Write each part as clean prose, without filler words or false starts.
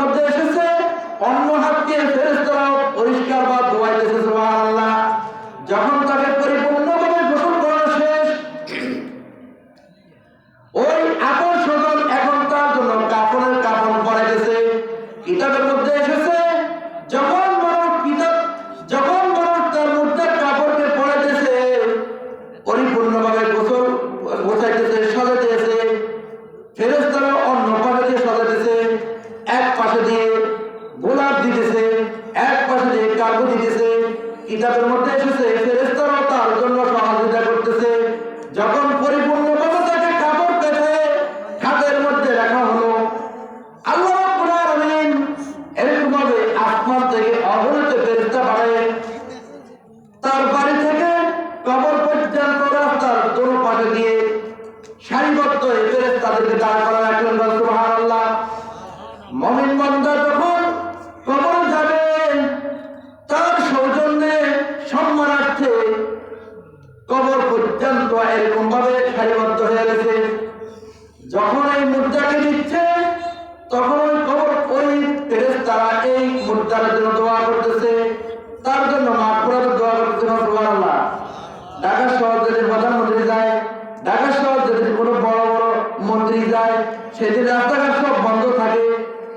মধ্যে এসেছে অন্য হাত দিয়ে ফেরেশতারাও পরিষ্কার বা ধোয়াইতেছে সুবহানাল্লাহ। যখন তাকে পরিপূর্ণভাবে গোসল করা শেষ, ওই আপন স্বজন এখন তার জন্য কাফনের কাফন পরাইতেছে। কিতাবের মধ্যে এসেছে যখন মানুষ তার মুর্দার কাপড়কে পরাইতেছে, পরিপূর্ণভাবে গোসল গোছাইতেছে, সাজাইতেছে, ফেরেশতারা অন্য পাশে দিয়ে সাজাইতেছে, এক পাশে দিয়ে গোলাপ দিতেছে, এক পাশে দিয়ে কাগজ দিতেছে। কিতাবের মধ্যে এসেছে ফেরেশতারা তার জন্য সহযোগিতা করতেছে। যখন পরিপূর্ণভাবে তাকে কাপড় কেটে খাটের মধ্যে রাখা হলো, আল্লাহ রাব্বুল আলামিন এরকম ভাবে আসমান থেকে অগণিত ফেরেশতা পাঠায় তার বাড়ি থেকে কবর পর্যন্ত রাস্তার দোনো পাশে দিয়ে সারিবদ্ধ হয়ে ফেরেশতাদেরকে দাঁড় করা রাখলেন। সুবহানাল্লাহ। মুমিন বান্দা যখন কবরে যাবে, তার সৌজন্যে সম্মানার্থে কবর পর্যন্ত এরকম ভাবে সারিবদ্ধ হয়ে গেছে। যখন এই মুর্দাকে দিচ্ছে, তখন ওই কবর ওই ফেরেশতারা এই মুর্দার জন্য দোয়া করতেছে, তার জন্য মাগফিরাতের দোয়া করতেছে। সুবহানাল্লাহ। ঢাকা শহর যদি প্রধানমন্ত্রী যায়, ঢাকা শহর যদি কোনো বড় বড় মন্ত্রী যায়, সেদিন রাস্তাঘাট সব বন্ধ থাকে,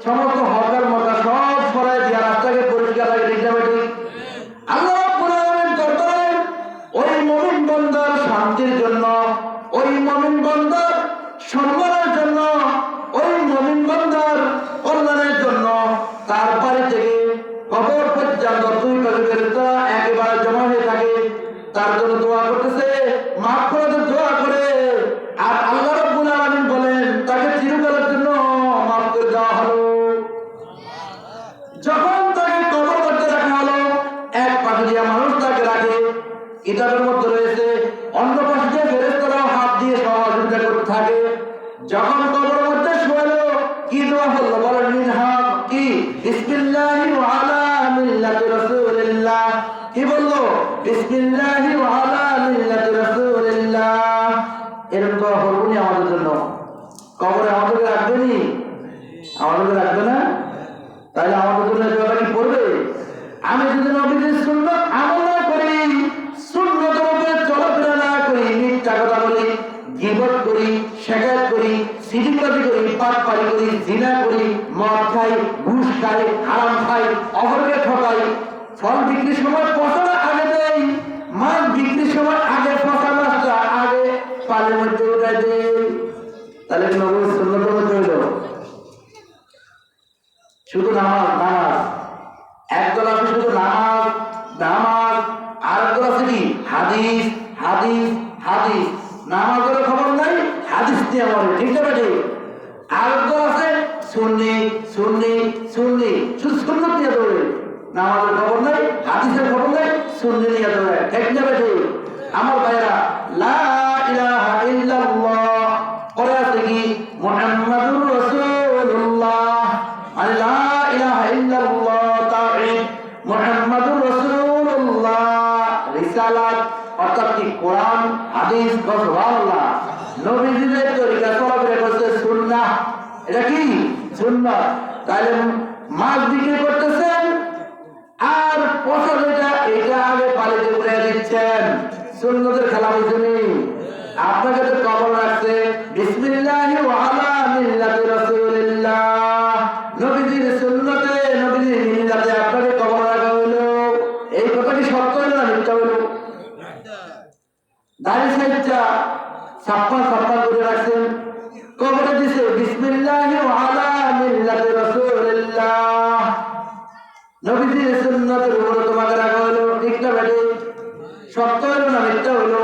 সমস্ত হকার মকা সব সরাই দিয়ে রাস্তাকে পরিষ্কার রাখে। ঠিক না ঠিক? আল্লাহ রাব্বুল আলামিন দরবারে ওই মুমিন বান্দার শান্তির জন্য, ওই মুমিন বান্দার সম্মানের জন্য, ওই মুমিন বান্দার কল্যাণের জন্য তার বাড়ি থেকে কবর পর্যন্ত দুই পাশে ফেরেশতারা একেবারে জমা হয়ে থাকে, তার জন্য দোয়া করতেছে, মাগফিরাতের দোয়া করে। আর আল্লাহ রাব্বুল আলামিন বলেন তাকে চিরকালের জন্য মাফ করে দেওয়া হলো। যখন তাকে কবর মধ্যে রাখা হলো, এক পাশে দিয়ে মানুষ তাকে রাখে, কিতাবের মধ্যে রয়েছে অন্য পাশে দিয়ে ফেরেশতারাও হাত দিয়ে সহযোগিতা করতে থাকে। যখন কবরের মধ্যে শোয়ালো, কি দোয়া হলো বলেন? মিনহা কি বিসমিল্লাহি ওয়া আলা মিল্লাতি রাসূলিল্লাহ। কি বললো? বিসমিল্লাহি ওয়া আলা মিল্লাতি রাসূলিল্লাহ। এরকম দোয়া করবনি আমাদের জন্য। কবরে আমাদেরকে রাখবেনি? আমাদেরকে রাখবে না? তাহলে আমাদের জন্য এই দোয়াটা কি করবে? আমি যদি নবীজির সুন্নাত আমল না করি, সুন্নাতের উপরে চলাফেরা না করি, মিথ্যা কথা বলি, গীবত করি, শিকায়ত করি, সিজদাবাজি করি, পাটপাড়ি করি, জিনা করি, মদ খাই, ঘুষ খাই, হারাম খাই, অপরকে ঠকাই, ফল বিক্রির সময় পয়সাটা আগে দেই, মাছ বিক্রির সময় আগে পয়সা মাছটা আগে পালের মধ্যে উঠাই দেই, তাহলে নবীর সুন্নাতের মধ্যে হইল শুধু নামাজ নামাজ। একদল আছে শুধু নামাজ নামাজ, আরেকদল আছে কি হাদিস হাদিস হাদিস। নামাজের খবর নাই, হাদিস দিয়ে আমার ঠিক না বেটে। আরেকদল আছে সুন্নি সুন্নি সুন্নি, শুধু সুন্নাত দিয়ে দৌড়ে, নামাজের খবর নাই, হাদিসের খবর নাই, সুন্নি নিয়ে দৌড়ে। ঠিক না বেটে? আমার ভাইরা, লা ইলাহা ইল্লাল্লাহ পরে আছে কি মুহাম্মাদুর রাসূলুল্লাহ। লা ইলাহা ইল্লাল্লাহ তাওহীদ, মুহাম্মাদুর রাসূলুল্লাহ রিসালাত, অর্থাৎ কি কোরআন হাদিস, সুবহানাল্লাহ। নবীজির তরিকা চলাফেরা করছে সুন্নাহ। এটা কি সুন্নাহ। তাহলে মাছ বিক্রি করতেছেন আর পয়সা যেটা এটা আগে পালিতে উড়ে দিচ্ছেন, সুন্নতের খেলা বুঝেনি। আপনাকে তো কবর রাখছে বিসমিল্লাহি ওয়া আলা মিল্লাতি রাসূলিল্লাহ, নবীজির সুন্নতে নবীজির মিল্লাতে আপনাকে কবর রাখা হলো। এই কথা কি সত্য হলো না মিথ্যা হলো? দাড়ি সাইজা ছাপ্পা ছাপ্পা করে রাখছেন, কবরে দিছে বিসমিল্লাহি ওয়া আলা মিল্লাতি রাসূলিল্লাহ, নবীজির সুন্নতের উপরে তোমাকে রাখা হলো। ঠিক না বেটে? সত্য হলো না মিথ্যা হলো?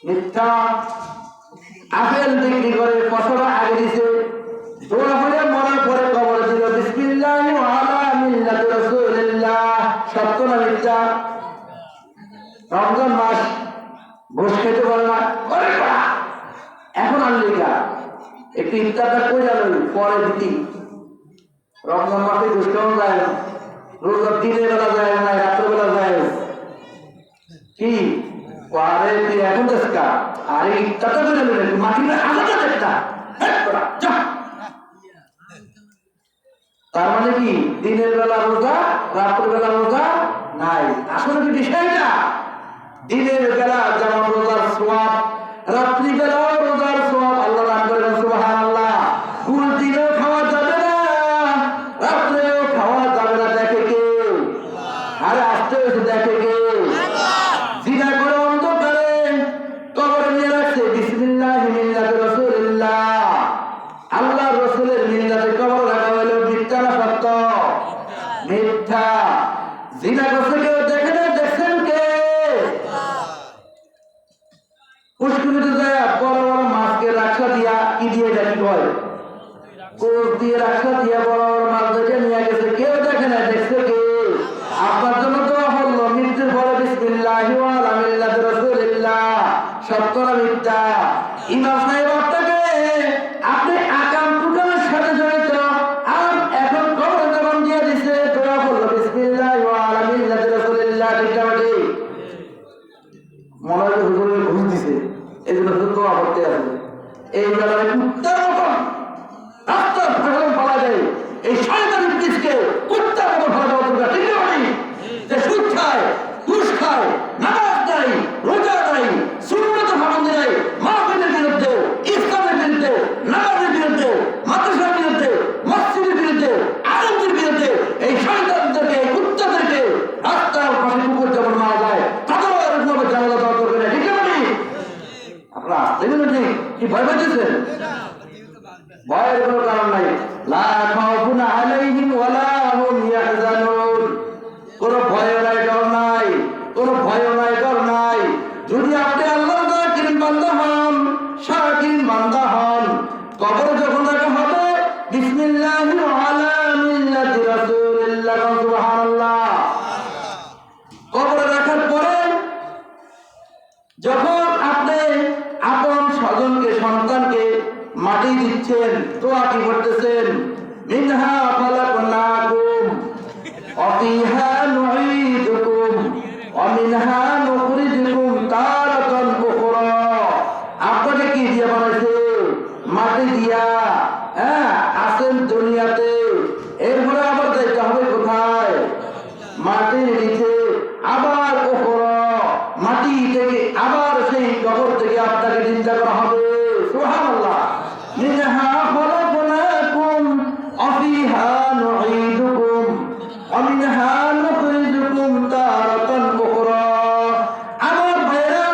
মিথ্যা। আপেল বিক্রি করে পয়সাটা আগে দিছে, দোয়া করে মরার পরে কবর দিল বিসমিল্লাহি ওয়া আলা মিল্লাতি রাসূলিল্লাহ। সত্য না মিথ্যা? রমজান মাস ঘুষ খেতে পারে না, করে করা। এখন আনলিকা একটু ইফতারটা করে গেল পরে দিতি। রমজান মাসে ঘুষ খাওয়া যায় না, রোজা দিনের বেলা যায় না, রাত্রেবেলা যায়। কি আরে তুই এখন দেশকা আরে ইফতারটা করে গেল মাটির আলাদা একটা। তার মানে কি দিনের বেলা রোজা রাতের বেলা রোজা নাই? আসলে কি বিষয়টা দিনের বেলা যেমন রোজার সওয়াব, রাত্রি বেলাও রোজার সওয়াব। আল্লাহ নাম করেন সুবহানাল্লাহ। ফুল দিনও খাওয়া যাবে না, রাত্রেও খাওয়া যাবে না। দেখে কে? আরে আসতে হয়েছে, দেখে কে? জিনা করে অন্ধকারে কবরে নিয়ে রাখছে বিসমিল্লাহি মিল্লাতি রাসূলিল্লাহ। আল্লাহ রসুলের মিল্লাতে কবর রাখা হলো মিথ্যা না সত্য? মিথ্যা। জিনা করছে কেউ, দেখে না? দেখছেন কে? পুষ্করিতে যায় বড় বড় মাছকে রাখা দিয়া কি দিয়ে ডাকি হয়, কোষ দিয়ে রাখা দিয়া বড় বড় মাছ দেখে নিয়ে গেছে, কেউ দেখে না, দেখছে কে? আপনার জন্য দোয়া হলো মৃত্যুর পরে বিসমিল্লাহি ওয়া আলা মিল্লাতি রাসূলিল্লাহ। সত্য না মিথ্যা? ইমাম সাহেব আপনাকে আপনি আকাম কুকামের সাথে জড়িত, আর এখন কবরে জবান দিয়ে দিছে, দোয়া হলো বিসমিল্লাহি ওয়া আলা মিল্লাতি রাসূলিল্লাহ। ঠিক আছে? মনে হয় হুজুরের ঘুষ দিছে, এই জন্য দোয়া করতে আসবে। এই বেলায় কুত্তার মতন রাস্তার ফেরম ফেলা যায়, এই শয়তান ইবলিসকে কুত্তার মতন ফেলা দেওয়া দরকার। ঠিক আছে? যে সুদ খায়, ঘুষ খায়, নামাজ নাই, রোজা নাই, সুন্নত পালন নাই, মাহফিলের বিরুদ্ধে, ইসলামের বিরুদ্ধে, নামাজের বিরুদ্ধে, মাদ্রাসার বিরুদ্ধে, মসজিদের বিরুদ্ধে, আলেমদের বিরুদ্ধে, এই শয়তানদেরকে, কুত্তাদেরকে রাস্তার পাশে কুকুর যেমন মারা যায়, তাদেরও এরকমভাবে জানালা দেওয়া দরকার। ঠিক আছে? আপনারা আসতে গেলে ঠিক কি ভয় পাচ্ছেন? ভয়ের কোনো কারণ নাই। লা খাউফুন আলাইহিম ওয়ালা হুম ইয়াহজানুন। কোনো ভয় নাই, ডর নাই, কোনো ভয় নাই, ডর নাই। যদি আপনি আল্লাহর যাকির বান্দা হন, শাকির বান্দা হন, কবরে যখন রাখা হবে বিসমিল্লাহি আলা মিল্লাতি রাসূলিল্লাহ। সুবহানাল্লাহ। কবরে রাখার পরে যখন আপনি আপন স্বজনকে, সন্তানকে মাটি দিচ্ছেন, দোয়া কি করতেছেন? মিনহা খালাকনাকুম ওয়া ফিহা নুঈদুকুম ওয়া মিনহা নুখরিজুকুম তারাতান উখরা। আপনাকে কি দিয়ে বানাইছে? মাটি দিয়া। হ্যাঁ, আসেন দুনিয়াতে, এরপরে আবার যাইতে হবে কোথায়? মাটির নিচে। আবার উখরা, মাটি থেকে আবার সেই কবর থেকে আপনাকে চিন্তা করা হবে। সুবহানাল্লাহ। মিনহা খালাকনাকুম ওয়া ফিহা নুঈদুকুম ওয়া মিনহা নুখরিজুকুম তারাতান উখরা। আমার ভাইরা,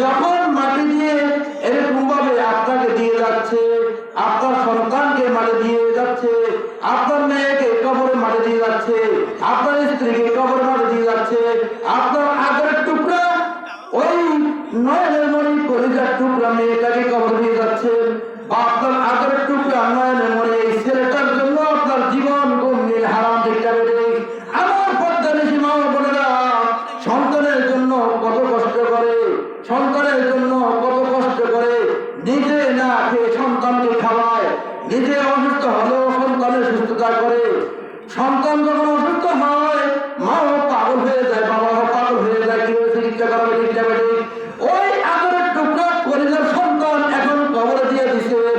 যখন মাটি দিয়ে এরকম ভাবে আপনাকে দিয়ে যাচ্ছে, আপনার সন্তানকে মাটি দিয়ে যাচ্ছে, আপনার মেয়েকে কবরে মাটি দিয়ে যাচ্ছে, আপনার স্ত্রীকে কবরে মাটি দিয়ে যাচ্ছে, আপনার আগের টুকরা, ওই নয়নের মণি কলিজার টুকরা মেয়েটাকে কবর দিয়ে যাচ্ছে, বা আপনার আগের টুকরা নয়নের মণি এই ছেলেটার জন্য আপনার জীবন গম্ভীর হারাম। দেখতে হবে। আমার পদ্মানিশী মা বোনেরা সন্তানের জন্য কত কষ্ট করে, সন্তানের জন্য কত কষ্ট করে, নিজে না খেয়ে সন্তানকে খাওয়ায়, নিজে অসুস্থ হলেও সন্তানের সুস্থতা করে। সন্তান যখন অসুস্থ হয়, মাও পাগল হয়ে যায়, বাবাও পাগল হয়ে যায়, কি হয়েছে চিকিৎসা করবে। চিকিৎসা করে ওই আগের টুকরা পরিবার সন্তান এখন কবরে দিয়ে দিচ্ছেন,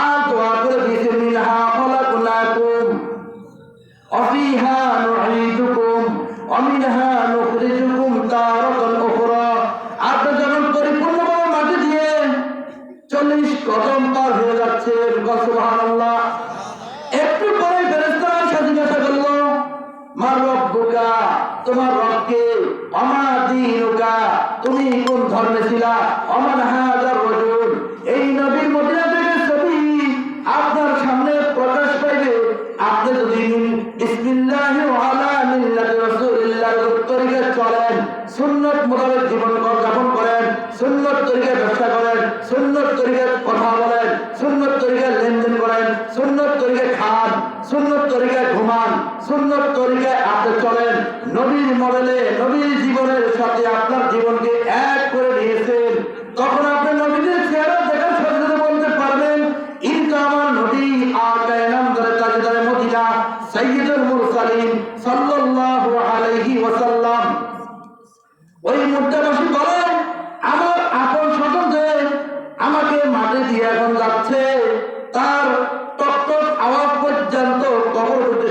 আর দোয়া করে দিয়েছেন মিনহা খালাকনাকুম ওয়া ফিহা নুঈদুকুম ওয়া মিনহা নুখরিজুকুম তারাতান উখরা। আপনি যখন পরিপূর্ণভাবে মাটি দিয়ে 40 কদম পার হয়ে যাচ্ছেন, সুবহানাল্লাহ, একটু পরে ফেরেশতারা এসে জিজ্ঞাসা করলো, মা রব্বুকা, তোমার রবকে, আমা দীনুকা, তুমি কোন ধর্মে ছিলা, আমান হাযার রাজুল, এই নবীর মদিনা থেকে ছবি আপনার সামনে প্রকাশ পাইবে। আপনি যদি বিসমিল্লাহি আলা মিল্লাতি রাসূলিল্লাহ তরিকায় চলেন, সুন্নাত মোতাবেক জীবন যাপন করেন, সুন্নাত তরিকায় ব্যবসা করেন, সুন্নাত তরিকায় কথা বলেন, সুন্নাত তরিকায় লেনদেন করেন, সুন্নাত তরিকায় খান, সুন্নাত তরিকায় ঘুমান, সুন্নাত তরিকায় আপনি চলেন, নবীর মডেলে, নবীর জীবনের সাথে আপনার জীবনকে এক করে নিয়েছেন, তখন আপনি নবীদের চেহারা দেখার সাথে সাথে বলতে পারবেন, ইনকা আমার নবী আকায়ে নামদারে তাজদারে মদিনা সাইয়্যিদুল মুরসালিন সাল্লাল্লাহু আলাইহি ওয়াসাল্লাম। ওই মুদ্দাবাসী বলেন, আমার আপন স্বজনদের আমাকে মাটি দিয়ে এখন যাচ্ছে, তার টক টক আওয়াজ পর্যন্ত কবর করতে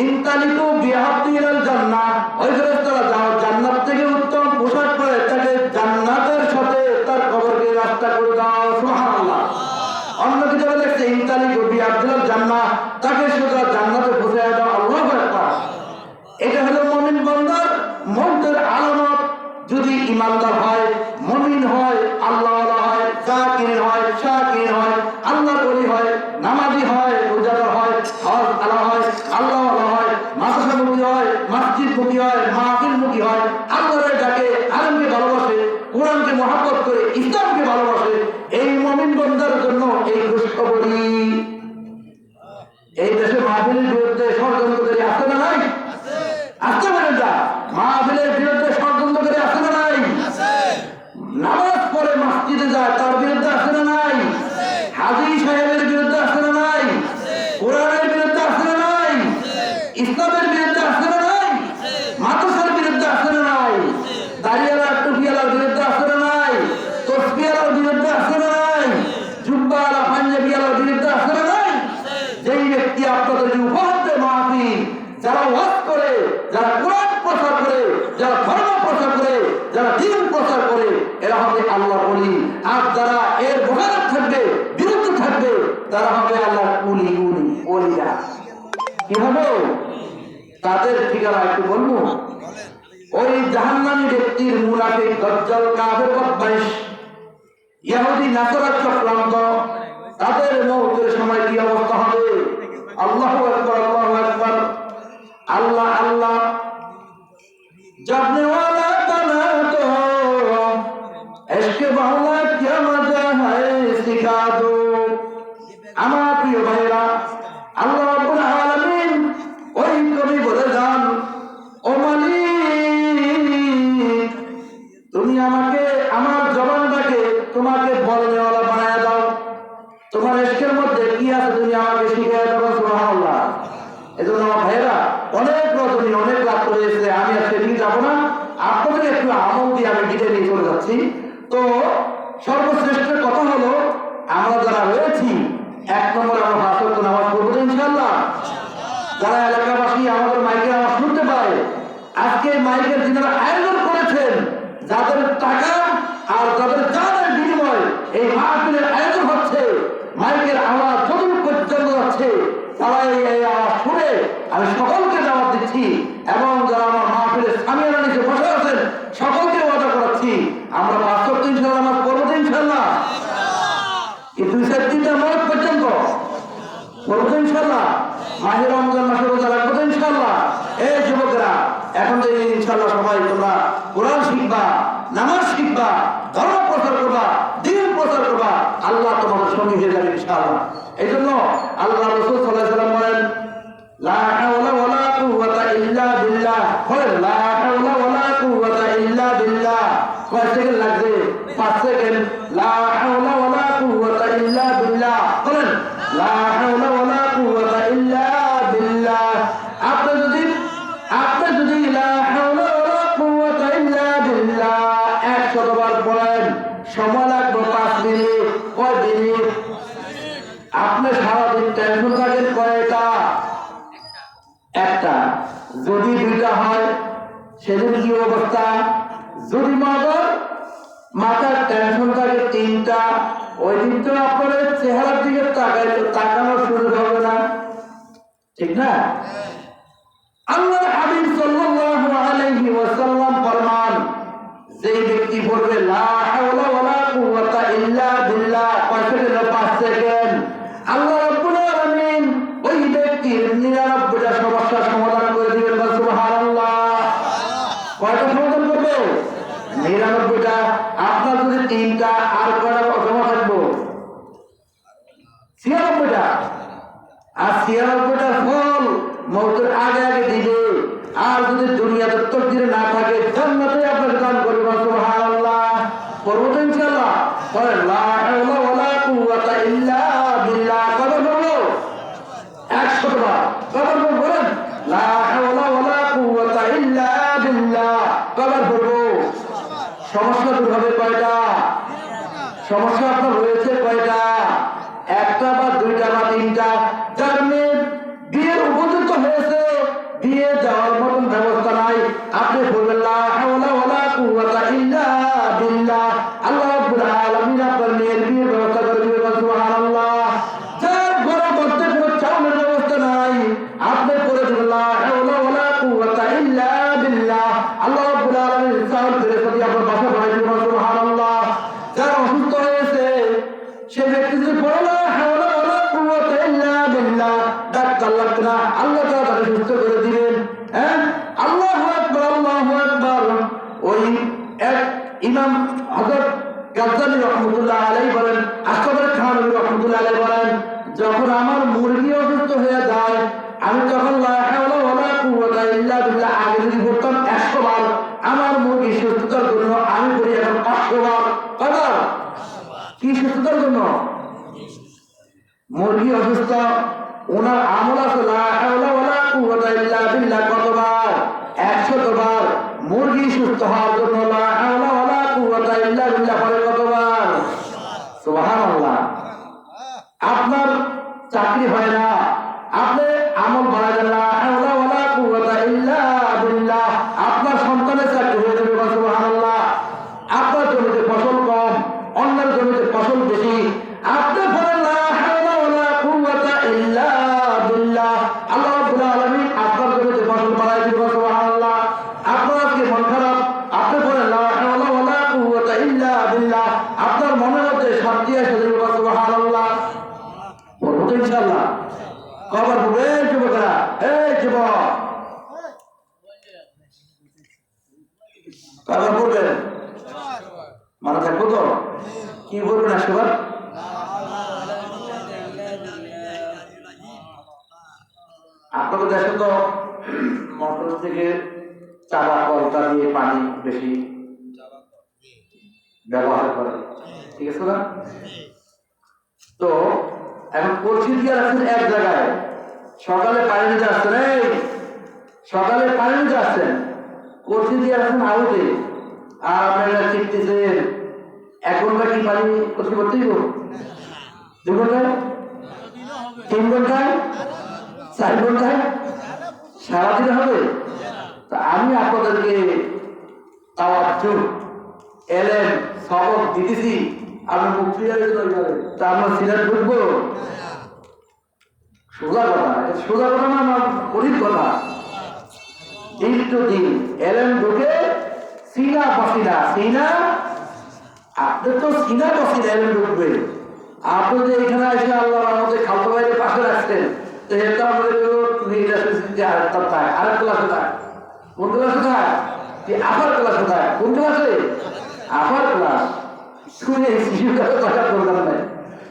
ইনতালিকু বিহাব্দি ইলাল জান্নাহ, ওই ফেরেশতারা যাও জান্নাত থেকে উত্তম পোশাক পরে তাকে জান্নাতের সাথে তার কবরকে রাস্তা করে দাও। সুবহানাল্লাহ। অন্য কিতাবে লেখছে ইনতালিকু বিহাব্দি ইলাল জান্নাহ, তাকে সোজা জান্নাতে পৌঁছে দাও। আল্লাহু আকবার। এটা হলো মুমিন বান্দার মৌতের আলামত। যদি ইমানদার হয়, মুমিন হয়, আল্লাহওয়ালা হয়, যাকির হয়, শাকির হয়, আল্লাহর ওলি হয়, নামাজি হয়, রোজাদার হয়, হজ আলা হয়, আল্লাহওয়ালা হয়, মাদ্রাসামুখী হয়, মসজিদমুখী হয়, মাহফিলমুখী হয়, আল্লাহরে ডাকে, আলেমকে ভালোবাসে, কোরআনকে মহব্বত করে, ইসলামকে ভালোবাসে, এই মুমিন বান্দার জন্য এই খুশখবরি। এই দেশে মাহফিলের বিরুদ্ধে ষড়যন্ত্রকারী আছে না নাই? আসতে পারেন না। মাহফিলের বিরুদ্ধে ষড়যন্ত্রকারী আছে না নাই? নামাজ পড়ে মসজিদে যায় তার বিরুদ্ধে আছে না নাই? হাজী সাহেবের বিরুদ্ধে আছে না নাই? কোরআনের বিরুদ্ধে আছে না নাই? ইসলামের বিরুদ্ধে আছে না নাই? মাদ্রাসার বিরুদ্ধে আছে না নাই? দাড়িওয়ালা টুপিওয়ালার বিরুদ্ধে আছে না নাই? তসবিওয়ালার বিরুদ্ধে আছে না নাই? জুব্বাওয়ালা পাঞ্জাবিওয়ালার বিরুদ্ধে আছে না নাই? যেই ব্যক্তি আপনাদের উপহার দেয় মাহফিল, যারা ওয়াজ করে, যারা কোরআন প্রচার করে, যারা ধর্ম প্রচার করে, যারা দ্বীন প্রচার করে, এরা হবে আল্লাহর ওলি। আর যারা এর মোকাবেলা থাকবে, বিরুদ্ধে থাকবে, তারা হবে আল্লাহর ওলিরা। কি হবে তাদের ঠিকানা একটু বলবো? ওই জাহান্নামী ব্যক্তির মুনাফিক, দাজ্জাল, কাফের, বদমাইশ, ইহুদি, নাসারা চক্রান্ত, তাদের মওতের সময় কি অবস্থা হবে? আল্লাহু আকবার, আল্লাহু আকবার। अल्लाह अल्लाह जपने वाला बना दो, इश्क वाला क्या मजा है सिखा दो। আমার প্রিয় ভাইরা, আল্লাহ রাব্বুল আলামিন ওই কবি বলে যান, ও মালিক তুমি আমাকে আমার জবানটাকে তোমাকে বলনেওয়ালা বানায় দাও। তোমার ইশকের মধ্যে কি আছে তুমি আমাকে শিখিয়ে দাও। সুবহানাল্লাহ। এজন্য আমার ভাইরা অনেক রজনী অনেক রাত করেছে, আমি আর সেদিকে যাবো না, আপনাদের একটু আমল দিয়ে আমি ডিটে নিয়ে চলে যাচ্ছি। তো সর্বশ্রেষ্ঠ কথা হলো, আমরা যারা রয়েছি, এক নম্বরে আমরা 5 ওয়াক্ত নামাজ পড়বো ইনশাআল্লাহ। যারা এলাকাবাসী আমাদের মাইকের আওয়াজ শুনতে পারে, আজকে মাইকের যিনারা আয়োজন করেছেন, যাদের টাকা আর যাদের জানের বিনিময়ে এই মাহফিলের আয়োজন হচ্ছে, মাইকের আওয়াজ যতদূর পর্যন্ত যাচ্ছে, তারা এই আওয়াজ শুনে আমি সকলকে দাওয়াত দিচ্ছি, এবং যারা আমার মাহফিলের সামিয়ানা নিচে বসে আছেন সকলকে ওয়াদা করাচ্ছি, আমরা 5 ওয়াক্ত ইনশাআল্লাহ নামাজ পড়বো ইনশাআল্লাহ। এই 2-3টা মাস পর্যন্ত পড়বো ইনশাআল্লাহ। মাহে রমজান মাসে রোজা রাখবো ইনশাআল্লাহ। এই যুবকেরা, এখন যে ইনশাআল্লাহ সবাই তোমরা কোরআন শিখবা, নামাজ শিখবা, ধর্ম প্রচার করবা, দ্বীন প্রচার করবা, আল্লাহ তোমাদের সঙ্গী হয়ে যাবে ইনশাআল্লাহ। এই জন্য আল্লাহ রাসূল সাল্লাল্লাহু আলাইহি ওয়াসাল্লাম বলেন, লা হাওলা ওয়ালা কুওয়াতা ইল্লা বিল্লাহ। বলেন লা হাওলা ওয়ালা কুওয়াতা ইল্লা বিল্লাহ। কয় সেকেন্ড লাগবে? 5 সেকেন্ড। লা হাওলা ওয়ালা কুওয়াতা ইল্লা বিল্লাহ। বলেন লা হাওলা ওয়ালা কুওয়াতা ইল্লা বিল্লাহ। আপনি যদি লা হাওলা ওয়ালা কুওয়াতা ইল্লা বিল্লাহ 100 বার পড়েন, সময় লাগবে 5 মিনিট। কয় মিনিট? আপনি সারাদিন টেনশন থাকেন কয়টা? একটা। যদি 2টা হয় সেদিন কি অবস্থা? যদি মাথার টেনশন থাকে 3টা, ওই দিন তো আপনার চেহারার দিকে তাকানোর সুযোগ হবে না, ঠিক না? আল্লাহর হাবিব সাল্লাল্লাহু আলাইহি ওয়াসাল্লাম ফরমান, যেই ব্যক্তি বলবে লা হাওলা ওয়ালা কুওয়াতা ইল্লা বিল্লাহ 5 সেকেন্ড, আল্লাহ রাব্বুল আলামিন ওই ব্যক্তির 99টা সমস্যার সমাধান করে দিবেন। সুবহানাল্লাহ। কয়টা সমাধান করবে? 99টা। আপনার যদি 3টা, আর কয়টা জমা থাকবো? 96টা। আর 96টা ফল মওতের আগে আগে দিবে। আর যদি দুনিয়াতে তকদিরে না থাকে, জান্নাতে আপনাকে দান করবে। সুবহানাল্লাহ। পড়বো তো ইনশাআল্লাহ। বলেন লা হাওলা ওয়ালা কুওয়াতা ইল্লা বিল্লাহ। কবে বলবো? 100 বার। কবে বলেন লা হাওলা ওয়ালা কুওয়াতা ইল্লা বিল্লাহ। কবে বলবো? সমস্যা দূর হবে কয়টা? সমস্যা আপনার রয়েছে কয়টা? 1টা বা 2টা বা 3টা? যার মেয়ে বিয়ের উপযুক্ত হয়েছে বিয়ে দেওয়ার মতন ব্যবস্থা নাই। আপনি বলবেন লা হাওলা ওয়ালা কুওয়াতা ইল্লা বিল্লাহ। আল্লাহ রাব্বুল আলামিন আপনার মেয়ের বিয়ের ব্যবস্থা করে দিবেন। সুবহানাল্লাহ। যার ঘরের মধ্যে কোনো চাউলের ব্যবস্থা নাই, আপনি বলে দিবেন লা হাওলা ওয়ালা কুওয়াতা ইল্লা বিল্লাহ। আল্লাহ রাব্বুল আলামিন চাউল ফেরেশতা দিয়ে আপনার বাসা বানাই দিবেন। সুবহানাল্লাহ। যার অসুস্থ হয়েছে সে ব্যক্তি যদি বলে লা হাওলা ওয়ালা কুওয়াতা ইল্লা বিল্লাহ, ডাক্তার লাগবে না, আল্লাহ তাআলা তাকে সুস্থ করে দিবেন। হ্যাঁ, আল্লাহু আকবার, আল্লাহু আকবার। ওই এক ইমাম হযরত গাজ্জালী রাহমাতুল্লাহ আলাইহি বলেন, আসমার খান রাহমাতুল্লাহ আলাইহি বলেন, যখন আমার মুরগি অসুস্থ হয়ে যায় আমি তখন লা হাওলা ওয়ালা কুওয়াতা ইল্লা বিল্লাহ আগে যদি বলতাম 100 বার, আমার মুরগি সুস্থতার জন্য আমি করি এখন 500 বার। কবার? কি সুস্থতার জন্য? মুরগি অসুস্থ, ওনার আমল আছে লা হাওলা ওয়ালা কুওয়াতা ইল্লা বিল্লাহ কতবার? 100 বার। মুরগি সুস্থ হওয়ার জন্য লা হাওলা ওয়ালা কুওয়াতা ইল্লা বিল্লাহ পড়ে কতবার? সুবহানাল্লাহ। আপনার চাকরি হয় না, আপনি আমল বাড়ায় দেন লা হাওলা ওয়ালা কুওয়াতা ইল্লা বিল্লাহ, আপনার সন্তানের চাকরি হয়ে যাবে। সুবহানাল্লাহ। আপনার জমিতে ফসল কম, অন্যের জমিতে ফসল বেশি, আপনি বলেন লা হাওলা ওয়ালা কুওয়াতা ইল্লা বিল্লাহ, আল্লাহ রাব্বুল আলামিন আপনার জমিতে ফসল বাড়ায় দিবেন। সুবহানাল্লাহ। আপনার আজকে মন খারাপ, আপনি বলেন লা হাওলা ওয়ালা কুওয়াতা ইল্লা বিল্লাহ, আপনার মনের মধ্যে শান্তি এসে যাবে। সুবহানাল্লাহ। বলবো তো ইনশাআল্লাহ। কবার বলবে যুবকরা, এই যুবক কবার বলবেন? মানে থাকবো তো? কি বলবেন আসবার? আপনাদের দেশে তো মোটর থেকে চাপা কলটা দিয়ে পানি বেশি ব্যবহার করে, ঠিক আছে না? তো এখন কলসি দিয়ে রাখছেন এক জায়গায়, সকালে পানি নিতে আসছেন, এই সকালে পানি নিতে আসছেন, কলসি দিয়ে রাখছেন আউটে, আর আপনারা চিপতেছেন 1 ঘন্টা কি পানি কলসি করতেই গো? 2 ঘন্টায়? 3 ঘন্টায়? 4 ঘন্টায়? সারাদিন হবে? তা আমি আপনাদেরকে তাওয়াজ্জু এলেম সবক দিতেছি, আমি মুক্তি যাবে তা আমরা সিলেট ঢুকবো? সোজা কথা, সোজা কথা না, আমার গরিব কথা। দিন টু দিন এলেম ঢুকে সিনা বসিনা, সিনা আপনি তো সিনা বসিনা এলেম ঢুকবে। আপনি যে এখানে এসে আল্লাহর রহমতে খালতো ভাইয়ের পাশে রাখছেন, তো এটা আমাদের আরেক ক্লাসে থাক। কোন ক্লাসে থাক? আপার ক্লাসে থাক। কোন ক্লাসে? Upper class. শুনে শিশু ক্লাসে থাকার দরকার নাই।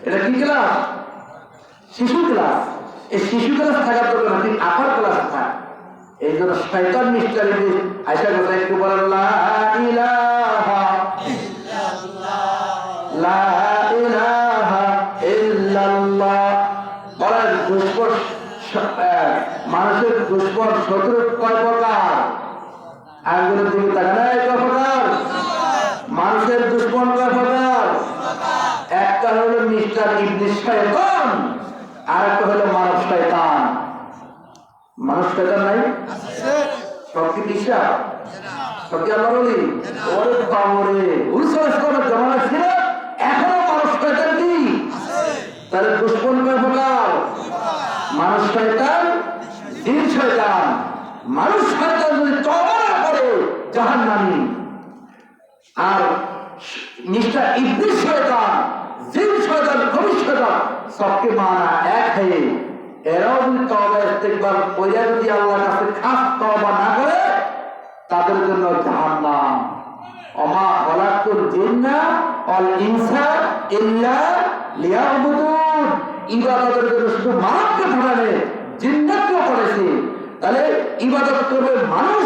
এটা কি ক্লাস? শিশু ক্লাস। এই শিশু ক্লাস থাকার দরকার নাই, আপার ক্লাসে থাক। এই জন্য শয়তান মিস্টারি আয়সা কথা একটু বলেন লা ইলাহা ইল্লাল্লাহ, লা ইলাহা ইল্লাল্লাহ। বলেন দুশ্মন, মানুষের দুশ্মন শত্রু কয় প্রকার? আঙ্গুলের দিকে তাকান, কয় প্রকার? মানুষের দুশ্মন কয় প্রকার? একটা হলো মিস্টার ইবলিস শয়তান, আর একটা হলো মানব শয়তান। মানুষ শয়তান নাই? সব কি বিশ্বাস? সব কি আল্লাহ বলি? ওরে বাবরে, উলসনের জমানা ছিল, এখনো মানুষ শয়তান কি? তাহলে দুশ্মন কয় প্রকার? মানুষ শয়তান, জিন শয়তান। মানুষ শয়তান যদি তওবা না করে জাহান্নামী, আর মিস্টার ইবলিস শয়তান, জিন শয়তান, কবির শয়তান, সবকে মানা এক है। এরাও যদি তওবা ইস্তেগফার করে যদি আল্লাহর কাছে খাস তওবা না করে, তাদের জন্য জাহান্নাম। ওমা খালাকুল জিন্না ওয়াল ইনসা ইল্লা লিয়াবুদুন। ইবাদতের জন্য শুধু মানবকে পাঠালে, জিন্নাতকেও পাঠাইছে। তাহলে ইবাদত করবে মানুষ,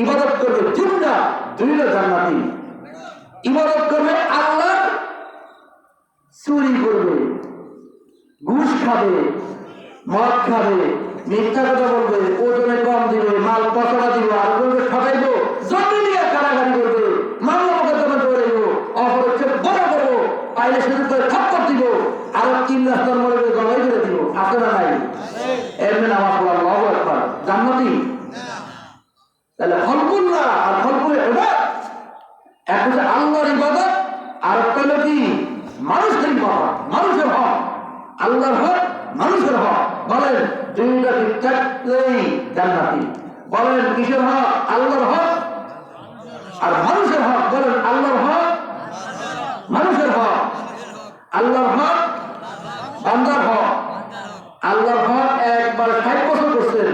ইবাদত করবে জিন্না, দুইটা জান্নাতি। ইবাদত করবে আল্লাহ, চুরি করবে, ঘুষ খাবে, মদ খাবে, মিথ্যা কথা বলবে, ওজনে কম দিবে, মাল পচড়া দিবে, আর বলবে ঠকাইবো, জমি নিয়ে কারাগারি করবে, মামলা মোকদ্দমা দৌড়াইবো, অপরক্ষে বড় করবো, পাইলে শুধু করে থাপ্পড় দিব, আর 3 রাস্তার মধ্যে গলায় করে দিব। আছে না নাই? এমনি নামাজ পড়া, আল্লাহু আকবার, জান্নাতি। তাহলে খলকুল্লাহ আর খলকুল ইবাদত, এক হচ্ছে আল্লাহর ইবাদত, আর একটা হলো কি মানুষের ইবাদত, মানুষের হক। আল্লাহর হক, মানুষের হক। বলেন দুইটা ঠিক থাকলেই জান্নাতি। বলেন কিসের হক? আল্লাহর হক আর মানুষের হক। বলেন আল্লাহর হক, মানুষের হক। আল্লাহর হক, বান্দার হক। আল্লাহর হক একবার 60 বছর করছেন,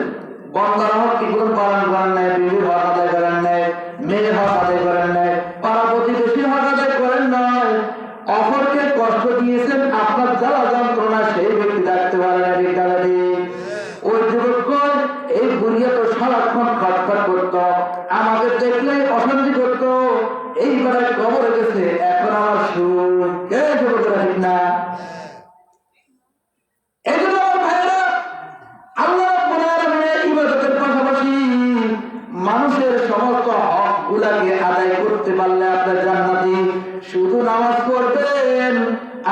বান্দার হক কি কোনো পালন করেন নাই, বিবির হক আদায় করেন নাই, মেয়ের হক আদায় করেন নাই, পাড়া প্রতিবেশীর হক আদায় করেন নাই, অপরকে কষ্ট দিয়েছেন, আপনার জ্বালা যন্ত্রণা সেই ব্যক্তি রাখতে পারে না। বিদ্যালয়ে ওই যুবক এই বুড়িয়া তো সারাক্ষণ খটখট করত, আমাকে দেখলে অশান্তি করত, এইবারে কবরে গেছে, এখন আমার সুখ। কে যুবকরা ঠিক না? মানুষের সমস্ত হক গুলাকে আদায় করতে পারলে আপনার জান্নাতি। শুধু নামাজ পড়বেন,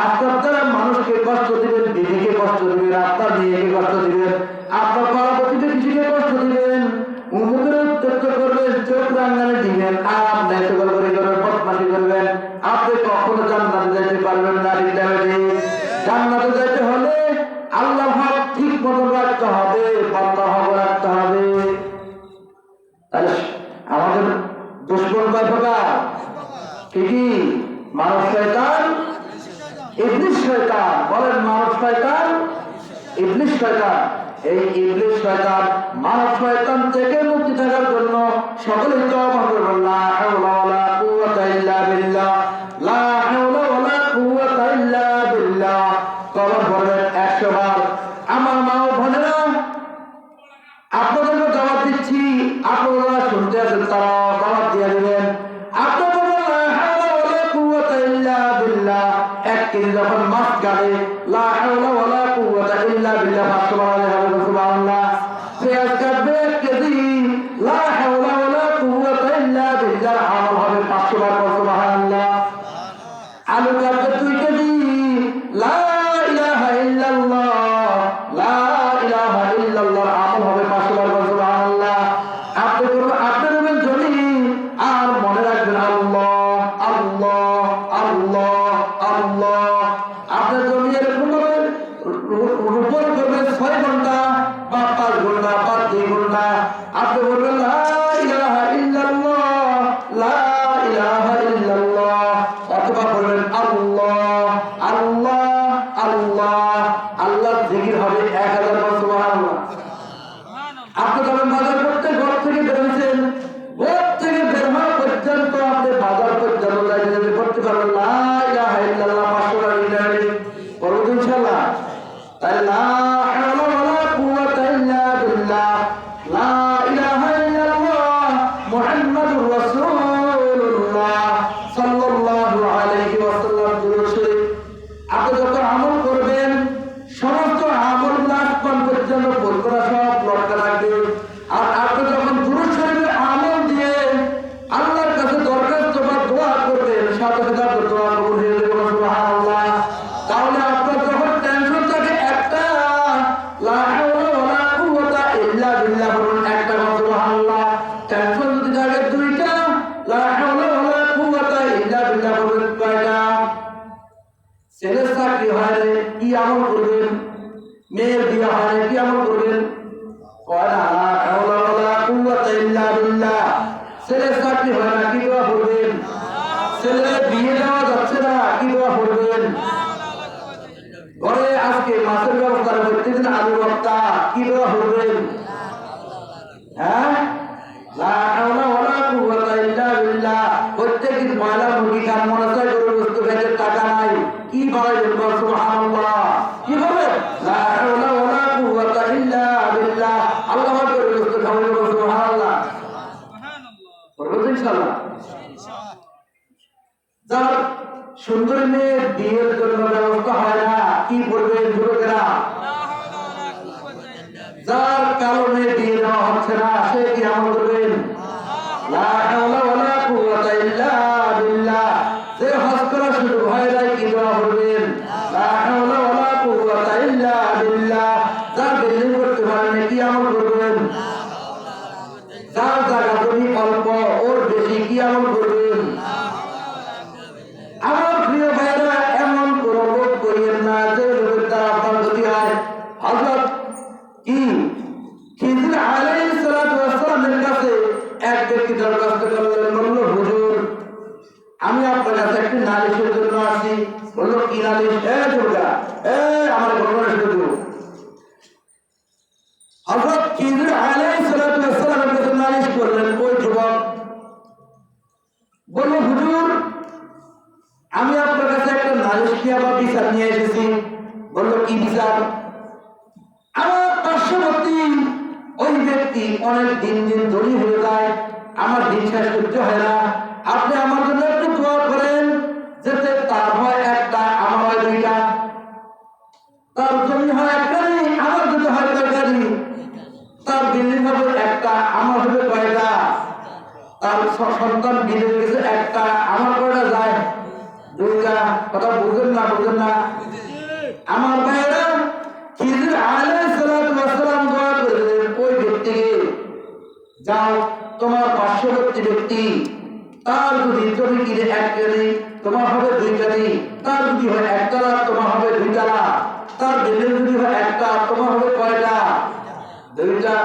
আপনার দ্বারা মানুষকে কষ্ট দিবেন, বিবিকে কষ্ট দিবেন, আপনার মেয়েকে কষ্ট দিবেন, আপনার পাড়া প্রতিবেশীকে কষ্ট দিবেন, উন্মুখের উত্তক্ত করবেন, চোখ রাঙ্গানে দিবেন, আর আপনি সকল করে করবেন, বদমাশি করবেন, আপনি কখনো জান্নাতে যাইতে পারবেন না। জান্নাতে যাইতে হলে আল্লাহ হক ঠিক মতো রাখতে হবে, বান্দার হক রাখতে হবে। তাহলে আমাদের দুশ্মন কয় প্রকার? কি কি? মানব শয়তান, ইবলিস শয়তান। বলেন মানব শয়তান, ইবলিস শয়তান। এই ইবলিস শয়তান, মানব শয়তান থেকে মুক্তি থাকার জন্য সকলেই তওবা করবেন। লা হাওলা ওয়ালা কুওয়াতা ইল্লা বিল্লাহ, লা হাওলা ওয়ালা কুওয়াতা ইল্লা বিল্লাহ। তওবা করবেন 100 বার। আমার মা ও বোনেরা, আপনাদেরকে দাওয়াত দিচ্ছি, আপনারা শুনতে আছেন, তারা দাওয়াত দিয়ে দিবেন। আপনারা লা হাওলা ওয়ালা কুওয়াতা ইল্লা বিল্লাহ, এক কেজি যখন মাছ কাটে, লা হাওলা ওয়ালা কুওয়াতা ইল্লা বিল্লাহ, সুবহানাল্লাহ। পেঁয়াজ কাটবে 1 কেজি, লা হাওলা ওয়ালা কুওয়াতা ইল্লা বিল্লাহ, আমল হবে 500 বার, সুবহানাল্লাহ। আলু কাটবে 2 কেজি, লা ইলাহা ইল্লাল্লাহ, লা ইলাহা ইল্লাল্লাহ, আমল হবে 500 বার, সুবহানাল্লাহ। আপনি করবেন, আপনি করবেন জমি, আর মনে রাখবেন আল্লাহ আল্লাহ আল্লাহ আল্লাহ। আপনার জমি এরকম ভাবে রোপণ করবেন 6 ঘন্টা বা 5 ঘন্টা বা 2 ঘন্টা। আপনি বলবেন লা ইলাহা ইল্লাল্লাহ, লা ইলাহা ইল্লাল্লাহ, অথবা বলবেন আল্লাহ আল্লাহ আল্লাহ। আল্লাহর জিকির হবে 1000 বার, সুবহানাল্লাহ। আপনি যখন বাজার করতে ঘর থেকে বেরোচ্ছেন, ঘর থেকে বের হওয়া পর্যন্ত আপনি বাজার পর্যন্ত যাইতে করতে পারবেন লা ইলাহা ইল্লাল্লাহ 500 বার করুন ইনশাআল্লাহ। তাই লা হাওলা ওয়ালা কুওয়াতা ইল্লা বিল্লাহ, লা ইলাহা ইল্লাল্লাহ মুহাম্মাদুর রাসূলুল্লাহ সাল্লাল্লাহু আলাইহি ওয়াসাল্লাম। দুরূদ শরীফ আপনি যখন আমল করবেন, সমস্ত আমল লাস্ট পর্যন্ত ভুল করা সব লটকা লাগবে। আর আপনি যখন দুরূদ শরীফের আমল দিয়ে আল্লাহর কাছে দরখাস্ত বা দোয়া করবেন, সাথে সাথে আপনার দোয়া কবুল হয়ে যাবে, সুবহানাল্লাহ। তাহলে আপনার যখন টেনশন থাকে একটা, লা হাওলা ওয়ালা কুওয়াতা ইল্লা বিল্লাহ বলুন, একটা, সুবহানাল্লাহ। টেনশন যদি থাকে 2টা, লা হাওলা ওয়ালা কুওয়াতা ইল্লা বিল্লাহ বলুন, কয়টা? ছেলের চাকরি হয় রে, কি আমল করবেন? মেয়ের বিয়ে হয় রে, কি আমল করবেন? কয়টা? লা হাওলা ওয়ালা কুওয়াতা ইল্লা বিল্লাহ। ছেলের চাকরি হয় না, কি দোয়া করবেন? ছেলের বিয়ে দেওয়া যাচ্ছে না, কি দোয়া করবেন? ঘরে আজকে মাছের ব্যবস্থা করতেছেন, আলু ভর্তা, কি দোয়া করবেন? হ্যাঁ, লা হাওলা ওয়ালা কুওয়াতা ইল্লা বিল্লাহ। প্রত্যেকদিন ময়লা মুরগি খান, মনে চাই গরুর গোশত খাইতে, টাকা নাই, কি করাইবেন? সুবহানাল্লাহ। কি হবে? লা হাওলা ওয়ালা কুওয়াতা ইল্লা বিল্লাহ, আল্লাহ গরুর গোশত খাওয়াইবেন, সুবহানাল্লাহ। করবেন ইনশাআল্লাহ। যার সুন্দরী মেয়ে বিয়ের জন্য ব্যবস্থা হয় না, কি করবেন যুবকেরা? যার কালো মেয়ে বিয়ে দেওয়া হচ্ছে না, সে কি আমল করবেন? লা হাওলা ওয়ালা কুওয়াতা ইল্লা বিল্লাহ। যে হজ করা শুরু হয় নাই, কি দোয়া করবেন? লা হাওলা ওয়ালা কুওয়াতা ইল্লা বিল্লাহ। যার বিল্ডিং করতে পারেন, কি আমল করবেন? ব্যক্তি দরখাস্ত করলেন, বলল হুজুর আমি আপনার কাছে একটি নালিশের জন্য আসি। বলল কি নালিশ? দুর্গা আমার ঘটনা শুধু হযরত খিজির আলাইহিস সালাতু ওয়াস সালামের কাছে নালিশ করলেন। ওই যুবক বলল হুজুর আমি আপনার কাছে একটা নালিশ নিয়ে বা বিচার নিয়ে এসেছি। বলল কি বিচার? আমার পার্শ্ববর্তী ওই ব্যক্তি অনেক দিন দিন ধনী হয়ে যায়, আমার দিন শেষ করতে হয় না। আপনি আমার জন্য একটু দোয়া করেন যাতে তার হয় একটা, আমার হয় দুইটা। তার জমি হয় একটা, আমার যদি হয় কয়টা? তার বিল্ডিং হবে একটা, আমার হবে কয়টা? তার সন্তান বিলে গেছে একটা, আমার কয়টা যায়? দুইটা। কথা বুঝেন না? বুঝেন না আমার ভাইয়েরা? খিজির আলাইহিস সালাতু ওয়াস সালাম দোয়া করলেন ওই ব্যক্তিকে, যাও তোমার পার্শ্ববর্তী ব্যক্তি তার যদি জমি কিনে এক কেজি তোমার হবে দুই কেজি, তার যদি হয় একতলা তোমার হবে দুইতলা, তার বিল্ডিং যদি হয় একটা তোমার হবে কয়টা? দুইটা।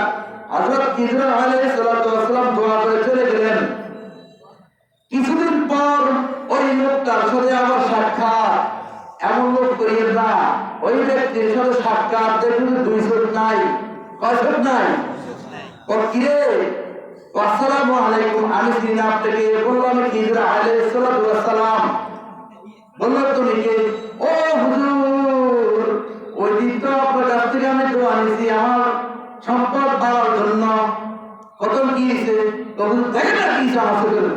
হযরত খিজির আলাইহিস সালাতু ওয়াস সালাম দোয়া করে চলে গেলেন। কিছুদিন পর ওই লোকটার সাথে আবার সাক্ষাৎ। এমন লোক করিয়েন না, ওই ব্যক্তির সাথে সাক্ষাৎ দেখুন দুই চোখ নাই, কয় চোখ নাই? কিরে আসসালামু আলাইকুম, আমি চিনি না আপনাকে। বললো আমি খিজির আলাইহিস সালাতু ওয়াস সালাম। বললো তুমি কে? ও হুজুর ওই দিন তো আপনার কাছ থেকে আমি দোয়া নিয়েছি আমার সম্পদ পাওয়ার জন্য। কত কি হয়েছে? তখন দেখেন না কি আমার।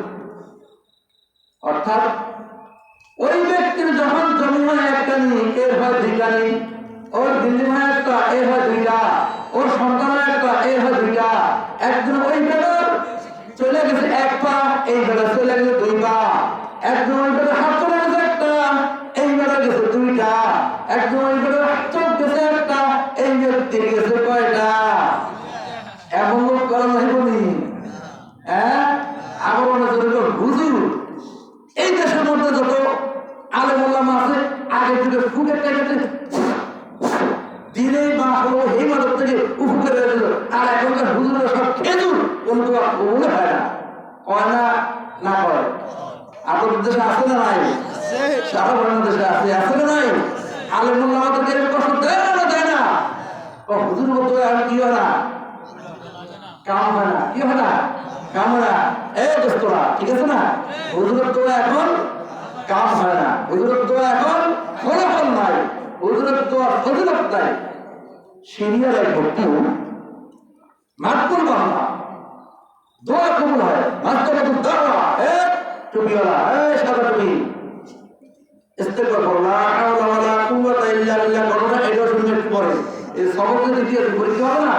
অর্থাৎ ওই ব্যক্তির যখন জমি হয় একটা নি, এর হয় দুইটা নি, ওর বিল্ডিং হয় একটা, এর হয় দুইটা, ওর সন্তান হয় একটা, এর হয় দুইটা। একজন ওই বেটার চলে গেছে এক পা, এই বেটা চলে গেছে দুই পা। একজন ওই বেটার হাত চলে গেছে একটা, এই বেটা গেছে দুইটা। একজন ওই বেটার চোখ গেছে একটা, এই ব্যক্তির গেছে কয়টা? এমন লোক করা লাগবে। আবার মনে হচ্ছে হুজুর এই দেশের মধ্যে যত আলেম ওলামা আছে আগে থেকে ফুকে কেটে দিনে বা হলো এই মাদক থেকে উফু করে দিল, আর এখনকার হুজুরের সব খেজুর কোন তো মনে হয় না, কয় না না করে। আপনাদের দেশে আছে না নাই? সারা বাংলাদেশে আছে, আছে না নাই? আলেম ওলামাদেরকে এরকম কষ্ট দেয় না, দেয় না? হুজুর মতো আর কি হয় না, কাম হয় না, কি হয় না, কাম হয় না। এই দোস্তরা ঠিক আছে না? হুজুরের তো এখন কাম হয় না, হুজুরের তো এখন ফলাফল নাই, হুজুরের তো ফজিলত নাই। সিরিয়ার এক ভক্তি মাতবুল বান্দা, দোয়া কবুল হয়, মাতবুল দাওয়া। টুপিওয়ালা, সাদা টুপি, ইস্তেগফার লা হাওলা ওয়ালা কুওয়াতা ইল্লা বিল্লাহ করোনা, এটা শুনলে একটু পরে এই সবক যদি দিয়ে পরীক্ষা হবে না,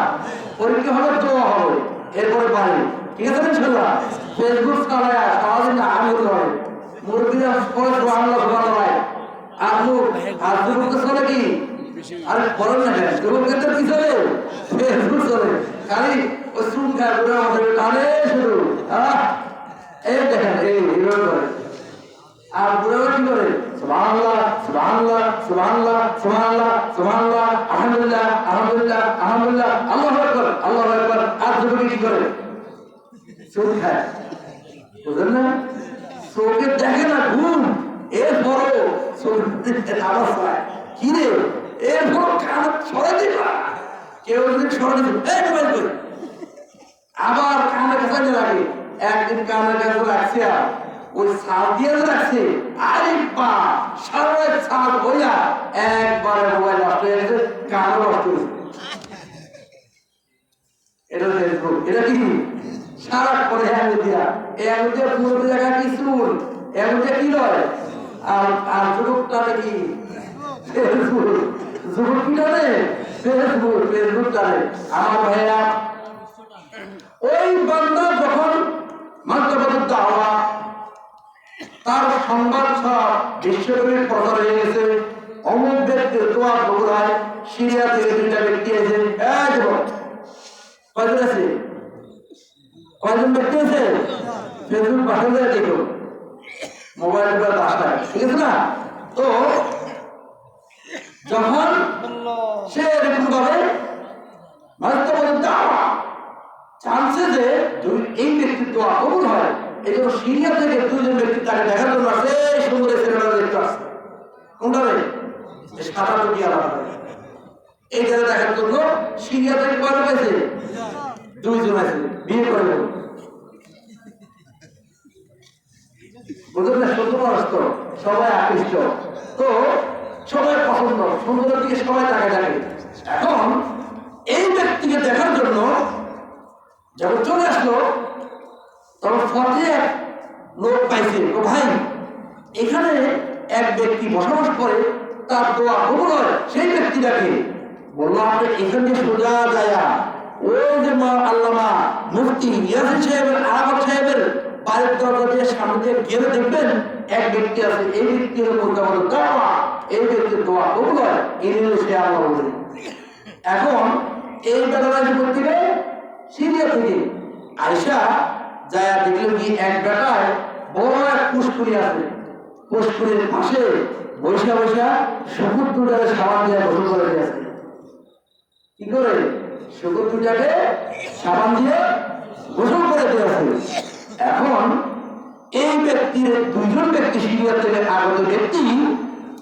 পরীক্ষা হবে দোয়া হবে, এরপরে পারে। ঠিক আছে ইনশাআল্লাহ? ফেসবুক চালায়া সারাদিন আমি করে মুরগিরা পরে সুবহানাল্লাহ সুবহানাল্লাহ আর মুখ আর যুবক চলে কি? আরে বলেন না কেন, যুবকদের কি চলে? ফেসবুক চলে, খালি ওই চুন খায় পুরো আমাদের টানে শুরু। এই দেখেন এইভাবে করে। আর বুড়ারা কি করে? সুবহানাল্লাহ সুবহানাল্লাহ সুবহানাল্লাহ সুবহানাল্লাহ সুবহানাল্লাহ আলহামদুলিল্লাহ আলহামদুলিল্লাহ আলহামদুলিল্লাহ আল্লাহু আকবার আল্লাহু আকবার। আর যুবক কি করে? সুদ খায়। বুঝলেন না? চোখে দেখে না ঘুম, এরপরও চোখে আওয়াজ পায়। কি রে? এরপর কান ছড়ে দিবা, কেউ যদি ছড়ে দিবে এই মোবাইল কই, আবার কানের কাছে লাগে। একদিন কানের কাছে রাখছে, আর ওই ছাদ দিয়ে রাখছে, আরে বা সারা ছাদ হইয়া একবারে মোবাইল নষ্ট হয়ে গেছে, কানও নষ্ট হয়েছে। এটা ফেসবুক, এটা কি সারা করে আঙুলিয়া, এই আঙুলিয়া পুরো জায়গা কি চুল, আঙুলিয়া কি নয়। আর যুবকটা কি ফেসবুক, যুবক কি জানে? ফেসবুক, ফেসবুক জানে। আমার ভাইয়া ওই বান্দা যখন মাত্রাবাদুর দাওয়া তার সংবাদ সব বিশ্বব্যাপী প্রচার হয়ে গেছে, অমুক ব্যক্তির দোয়া কবুল হয়, সিরিয়া থেকে দুইটা ব্যক্তি আছে, কয়জন আছে? কয়জন ব্যক্তি আছে? ফেসবুক পাঠানো যায় দেখো, মোবাইল বাসায়, ঠিক আছে না? তো যখন সে এরকম ভাবে মাত্রাবাদুর দাওয়া জানছে যে যাতে এই ব্যক্তির দোয়া কবুল হয়, এই জন্য সিরিয়া থেকে দুইজন ব্যক্তি তাকে দেখার জন্য আসে। এই সুন্দর ছেলেটা দেখতে আসছে, কোনটা রে সাদা টুপি আলাদা, এই জায়গা দেখার জন্য সিরিয়া থেকে কয়টা পেয়েছে? দুইজন আছে, বিয়ে করে বুঝলেন না? সুন্দর মানুষ তো সবাই আকৃষ্ট, তো সবাই পছন্দ, সুন্দরের দিকে সবাই তাকে ডাকে। এখন এই ব্যক্তিকে দেখার জন্য যখন চলে আসলো, তখন ফতে এক লোক পাইছে, ও ভাই এখানে এক ব্যক্তি বসবাস করে, তার দোয়া কবুল হয়, সেই ব্যক্তিটাকে বললো আপনি এখান থেকে সোজা যায়া ওই যে আল্লামা মুফতি ইয়াসিন সাহেবের আরাফাত সাহেবের বাড়ির দরজা দিয়ে সামনে দিয়ে গেলে দেখবেন এক ব্যক্তি আছে, এই ব্যক্তির দোয়া, এই ব্যক্তির দোয়া কবুল হয়, এই নিয়ে সে আল্লাহ বলে। এখন এই বেটারা থেকে সিরিয়া থেকে আয়সা যায় দেখলেন কি এক বেটায় বড় এক পুষ্করি আছে, পুষ্করির পাশে বৈশা বৈশা শুকুর দুটাকে সাবান দিয়ে গোসল করে দিয়েছে। কি করে? শুকুর দুটাকে সাবান দিয়ে গোসল করে দিয়েছে। এখন এই ব্যক্তির দুইজন ব্যক্তি সিরিয়া থেকে আগত ব্যক্তি,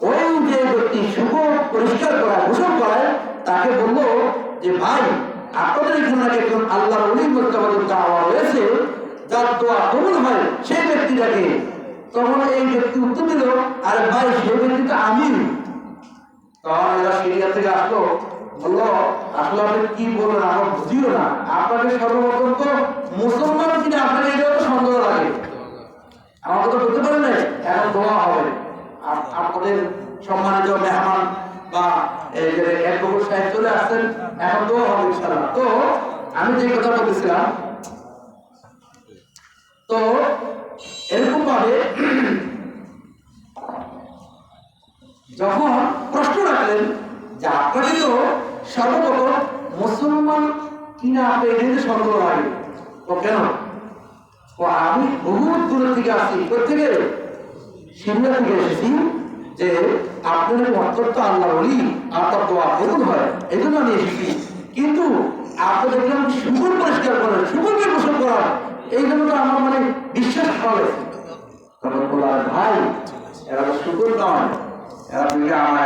ওই যে ব্যক্তি শুকুর পরিষ্কার করা গোসল করায়, তাকে বললো যে ভাই আপনাদের এখানে একজন আল্লাহর ওলি মুস্তাফাদের দাওয়া রয়েছে, যার দোয়া কবুল হয়, সেই ব্যক্তিটাকে। তখন এই ব্যক্তি উত্তর দিল, আরে ভাই সেই ব্যক্তি তো আমি। তখন এরা সিরিয়া থেকে আসলো, বললো আসলে আপনি কি বলবেন আমার বুঝিও না, আপনাকে সর্বপ্রথম তো মুসলমান কিনা আপনাকে এটাও তো সন্দেহ লাগে, আমাকে তো বলতে পারেন না। এখন দোয়া হবে, আপনাদের সম্মানিত মেহমান বা অ্যাডভোকেট সাহেব চলে আসছেন, এখন দোয়া হবে ইনশাআল্লাহ। তো আমি যে কথা বলতেছিলাম, তো এরকম ভাবে যখন প্রশ্ন রাখলেন যে আপনাকে তো সর্বপ্রথম মুসলমান কিনা আপনি এখানে সন্দেহ লাগে, তো কেন? ও আমি বহু দূরের থেকে আসছি, কোথেকে? সিরিয়া থেকে এসেছি, যে আপনাদের অন্তত আল্লাহ বলি আপনার দোয়া কবুল হয়, এই জন্য আমি এসেছি। কিন্তু আপনি দেখলাম শুকুর পরিষ্কার করেন, শুকুরকে গোসল করার, এই জন্য তো আমার মানে বিশ্বাস করে। তখন বললাম ভাই এরা তো শুকুর নয়, এরা আমার